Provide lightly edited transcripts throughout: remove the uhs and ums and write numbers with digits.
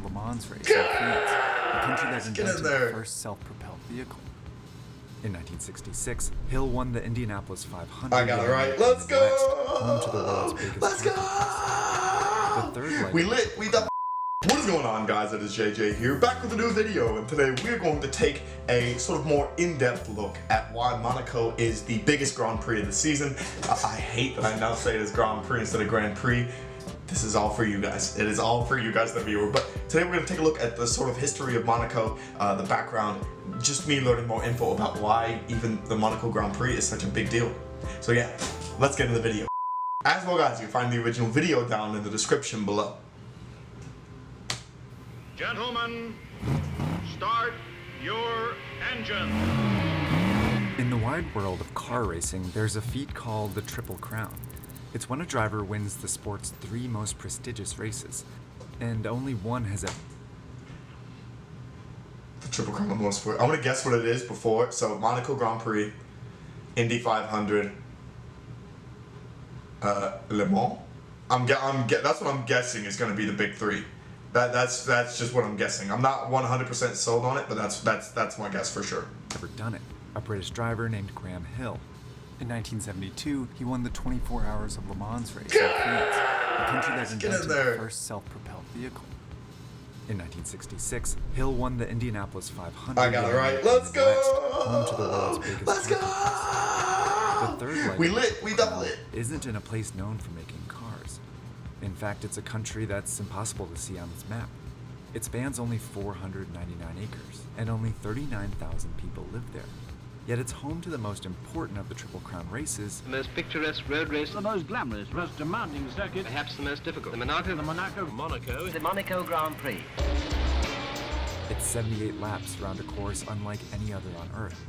Le Mans race in France, the country that invented the first self-propelled vehicle. In 1966, Hill won the Indianapolis 500. I got it right. Let's go! Home to the world's biggest Let's go! The third leg. We lit. We done. What is going on, guys? It is JJ here, back with a new video, and today we're going to take a sort of more in-depth look at why Monaco is the biggest Grand Prix of the season. I hate that I now say it is Grand Prix instead of Grand Prix. This is all for you guys. It is all for you guys, the viewer. But today we're going to take a look at the sort of history of Monaco, the background, just me learning more info about why even the Monaco Grand Prix is such a big deal. So yeah, let's get into the video. As well, guys, you can find the original video down in the description below. Gentlemen, start your engine. In the wide world of car racing, there's a feat called the Triple Crown. It's when a driver wins the sport's 3 most prestigious races, and only one has ever. The Triple Crown of Motorsport. I'm gonna guess what it is before. So Monaco Grand Prix, Indy 500, Le Mans. That's what I'm guessing is gonna be the big 3. That's just what I'm guessing. I'm not 100% sold on it, but that's my guess for sure. Ever done it. A British driver named Graham Hill. In 1972, he won the 24 Hours of Le Mans race in France, the country that invented the first self-propelled vehicle. In 1966, Hill won the Indianapolis 500. I got it right. Let's go! Home to the world's biggest. Let's go! The third leg. We lit. We double lit. Isn't in a place known for making cars. In fact, it's a country that's impossible to see on its map. It spans only 499 acres, and only 39,000 people live there. Yet it's home to the most important of the Triple Crown races, the most picturesque road race, the most glamorous, most demanding circuit, perhaps the most difficult, the Monaco the Monaco Grand Prix. It's 78 laps around a course unlike any other on Earth,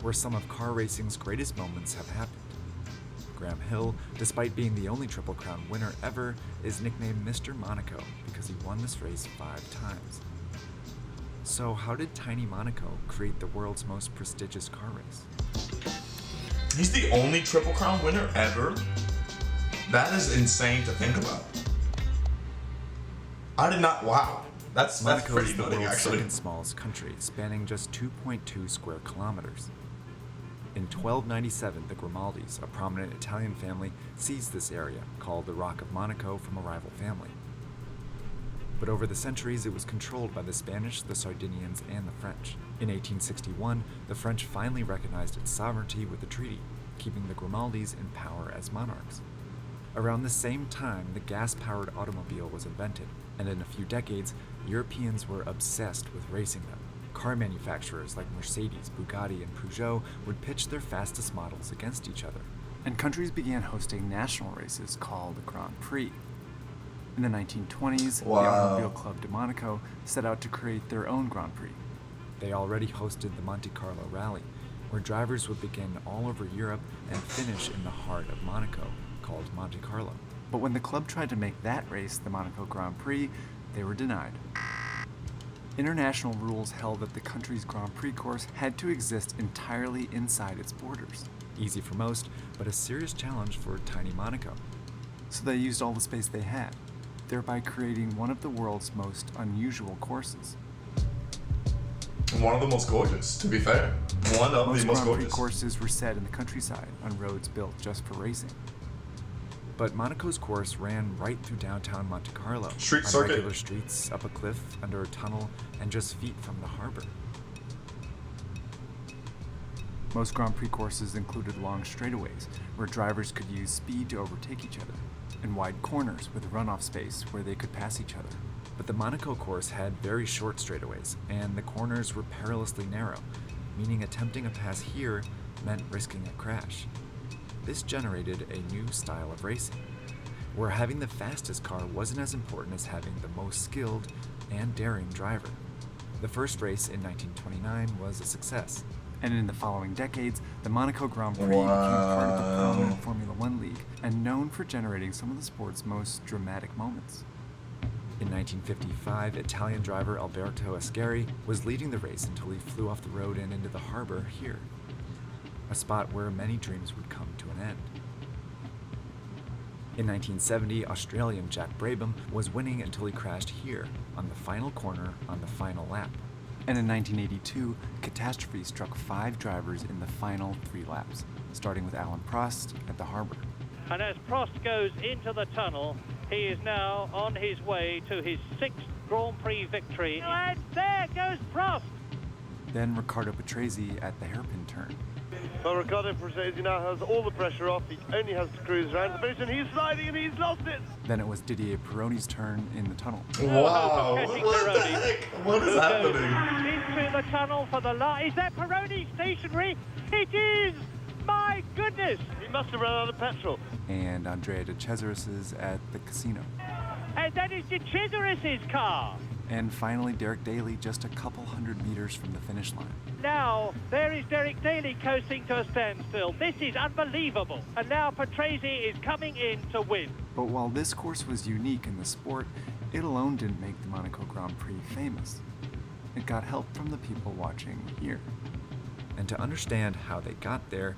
where some of car racing's greatest moments have happened. Graham Hill, despite being the only Triple Crown winner ever, is nicknamed Mr. Monaco because he won this race 5 times. So how did Tiny Monaco create the world's most prestigious car race? He's the only Triple Crown winner ever? That is insane to think about. I did not, wow. That's pretty nutty, actually. actually. Second smallest country, spanning just 2.2 square kilometers. In 1297, the Grimaldis, a prominent Italian family, seized this area, called the Rock of Monaco, from a rival family. But over the centuries, it was controlled by the Spanish, the Sardinians, and the French. In 1861, the French finally recognized its sovereignty with a treaty, keeping the Grimaldis in power as monarchs. Around the same time, the gas-powered automobile was invented, and in a few decades, Europeans were obsessed with racing them. Car manufacturers like Mercedes, Bugatti, and Peugeot would pitch their fastest models against each other. And countries began hosting national races called the Grand Prix. In the 1920s, the Automobile Club de Monaco set out to create their own Grand Prix. They already hosted the Monte Carlo Rally, where drivers would begin all over Europe and finish in the heart of Monaco, called Monte Carlo. But when the club tried to make that race the Monaco Grand Prix, they were denied. International rules held that the country's Grand Prix course had to exist entirely inside its borders. Easy for most, but a serious challenge for tiny Monaco. So they used all the space they had, thereby creating one of the world's most unusual courses. One of the most gorgeous, to be fair. One of the most Grand Prix gorgeous. courses were set in the countryside on roads built just for racing. But Monaco's course ran right through downtown Monte Carlo, Street on circuit. regular streets, up a cliff, under a tunnel, and just feet from the harbor. Most Grand Prix courses included long straightaways, where drivers could use speed to overtake each other, and wide corners with runoff space where they could pass each other. But the Monaco course had very short straightaways, and the corners were perilously narrow, meaning attempting a pass here meant risking a crash. This generated a new style of racing, where having the fastest car wasn't as important as having the most skilled and daring driver. The first race in 1929 was a success, and in the following decades, the Monaco Grand Prix became part of the prominent Formula One league and known for generating some of the sport's most dramatic moments. In 1955, Italian driver Alberto Ascari was leading the race until he flew off the road and into the harbor here, a spot where many dreams would come to an end. In 1970, Australian Jack Brabham was winning until he crashed here, on the final corner on the final lap. And in 1982, catastrophe struck 5 drivers in the final 3 laps, starting with Alan Prost at the Harbour. And as Prost goes into the tunnel, he is now on his way to his 6th Grand Prix victory. And there goes Prost! Then Riccardo Patrese at the hairpin turn. Well, Riccardo Patrese now has all the pressure off. He only has to cruise around the finish, and he's sliding, and he's lost it. Then it was Didier Pironi's turn in the tunnel. Wow, Patrick what the Pironi. heck? What is happening? Into the tunnel for the last. Is that Pironi stationary? It is! My goodness! He must have run out of petrol. And Andrea de Cesaris's at the casino. And that is De Cesaris's car. And finally, Derek Daly just a couple hundred meters from the finish line. Now, there is Derek Daly coasting to a standstill. This is unbelievable. And now Patrese is coming in to win. But while this course was unique in the sport, it alone didn't make the Monaco Grand Prix famous. It got help from the people watching here. And to understand how they got there,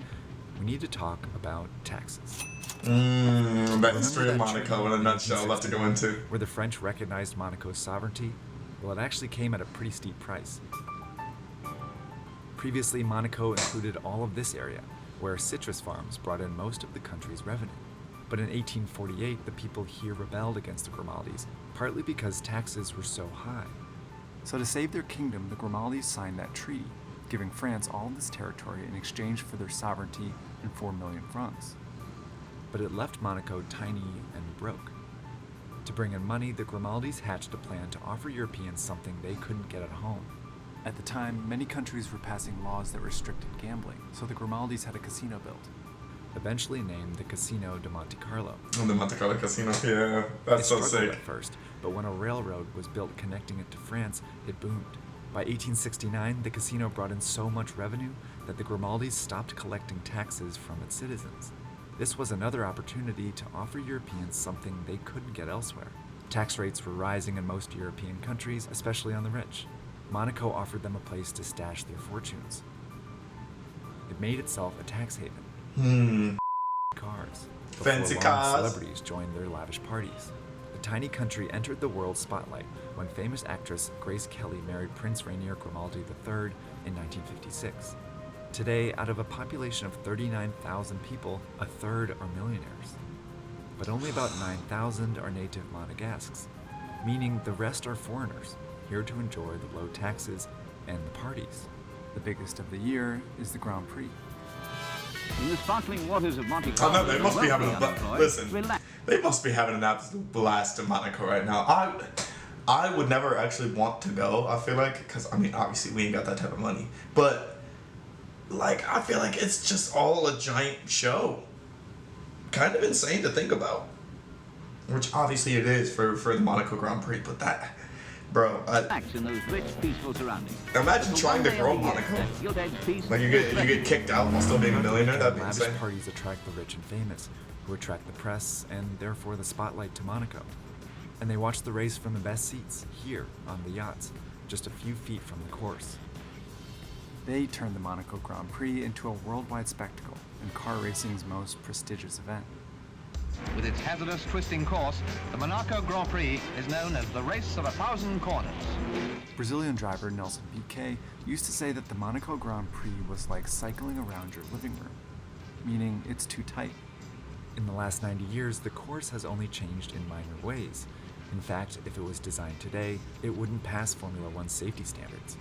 we need to talk about taxes. The history of Monaco in a nutshell, I'll have to go into. Where the French recognized Monaco's sovereignty, well, it actually came at a pretty steep price. Previously, Monaco included all of this area, where citrus farms brought in most of the country's revenue. But in 1848, the people here rebelled against the Grimaldis, partly because taxes were so high. So to save their kingdom, the Grimaldis signed that treaty, giving France all this territory in exchange for their sovereignty and 4 million francs. But it left Monaco tiny and broke. To bring in money, the Grimaldis hatched a plan to offer Europeans something they couldn't get at home. At the time, many countries were passing laws that restricted gambling, so the Grimaldis had a casino built, eventually named the Casino de Monte Carlo. Oh, the Monte Carlo Casino, yeah, that's so It struggled sick. at first, but when a railroad was built connecting it to France, it boomed. By 1869, the casino brought in so much revenue that the Grimaldis stopped collecting taxes from its citizens. This was another opportunity to offer Europeans something they couldn't get elsewhere. Tax rates were rising in most European countries, especially on the rich. Monaco offered them a place to stash their fortunes. It made itself a tax haven. Cars. Before Fancy long, cars. Celebrities joined their lavish parties. The tiny country entered the world spotlight when famous actress Grace Kelly married Prince Rainier Grimaldi III in 1956. Today, out of a population of 39,000 people, a third are millionaires. But only about 9,000 are native Monegasques, meaning the rest are foreigners, here to enjoy the low taxes and the parties. The biggest of the year is the Grand Prix. In the sparkling waters of Monte I Carlo, know, they must be having a unemployed, listen, relax. they must be having an absolute blast in Monaco right now. I would never actually want to go, I feel like, because, I mean, obviously we ain't got that type of money, but, like, I feel like it's just all a giant show. Kind of insane to think about. Which, obviously, it is for the Monaco Grand Prix, but that, bro, Relax in those rich, peaceful surroundings. imagine But trying to one day grow a year, Monaco. that gilt-edged peace Like, you get kicked out while still being a millionaire, that'd be Lavish insane. parties attract the rich and famous, who attract the press and therefore the spotlight to Monaco. And they watch the race from the best seats, here on the yachts, just a few feet from the course. They turn the Monaco Grand Prix into a worldwide spectacle and car racing's most prestigious event. With its hazardous twisting course, the Monaco Grand Prix is known as the race of 1,000 corners. Brazilian driver Nelson Piquet used to say that the Monaco Grand Prix was like cycling around your living room, meaning it's too tight. In the last 90 years, the course has only changed in minor ways. In fact, if it was designed today, it wouldn't pass Formula One safety standards,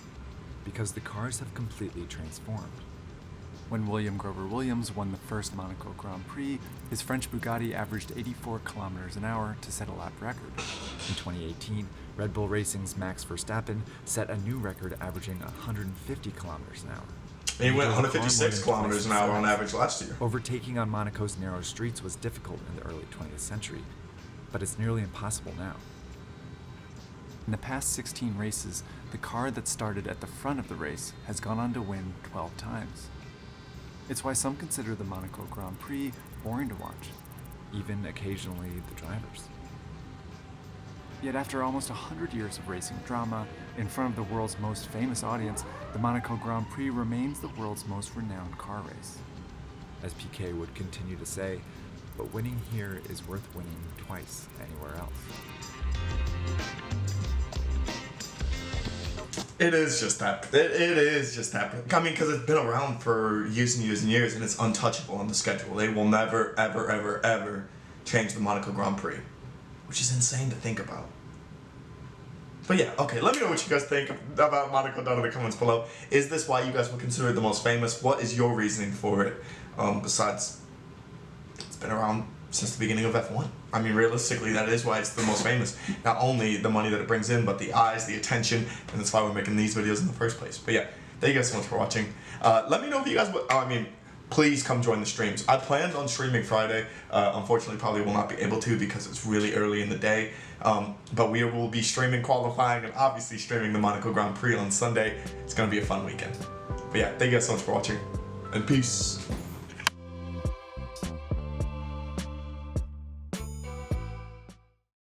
because the cars have completely transformed. When William Grover Williams won the first Monaco Grand Prix, his French Bugatti averaged 84 kilometers an hour to set a lap record. In 2018, Red Bull Racing's Max Verstappen set a new record averaging 150 kilometers an hour. He went drove a car 156 more than kilometers an twice as hour on fast. average last year. Overtaking on Monaco's narrow streets was difficult in the early 20th century, but it's nearly impossible now. In the past 16 races, the car that started at the front of the race has gone on to win 12 times. It's why some consider the Monaco Grand Prix boring to watch, even occasionally the drivers. Yet after almost 100 years of racing drama, in front of the world's most famous audience, the Monaco Grand Prix remains the world's most renowned car race. As Piquet would continue to say, but winning here is worth winning twice anywhere else. It is just that. It is just that. I mean, because it's been around for years and years and years, and it's untouchable on the schedule. They will never, ever, ever, ever change the Monaco Grand Prix, which is insane to think about. But yeah, okay, let me know what you guys think about Monaco down in the comments below. Is this why you guys would consider it the most famous? What is your reasoning for it? Besides, it's been around since the beginning of F1. I mean, realistically, that is why it's the most famous. Not only the money that it brings in, but the eyes, the attention, and that's why we're making these videos in the first place. But yeah, thank you guys so much for watching. Let me know if you guys would, please come join the streams. I planned on streaming Friday. Unfortunately, probably will not be able to because it's really early in the day. But we will be streaming qualifying and obviously streaming the Monaco Grand Prix on Sunday. It's going to be a fun weekend. But yeah, thank you guys so much for watching, and peace.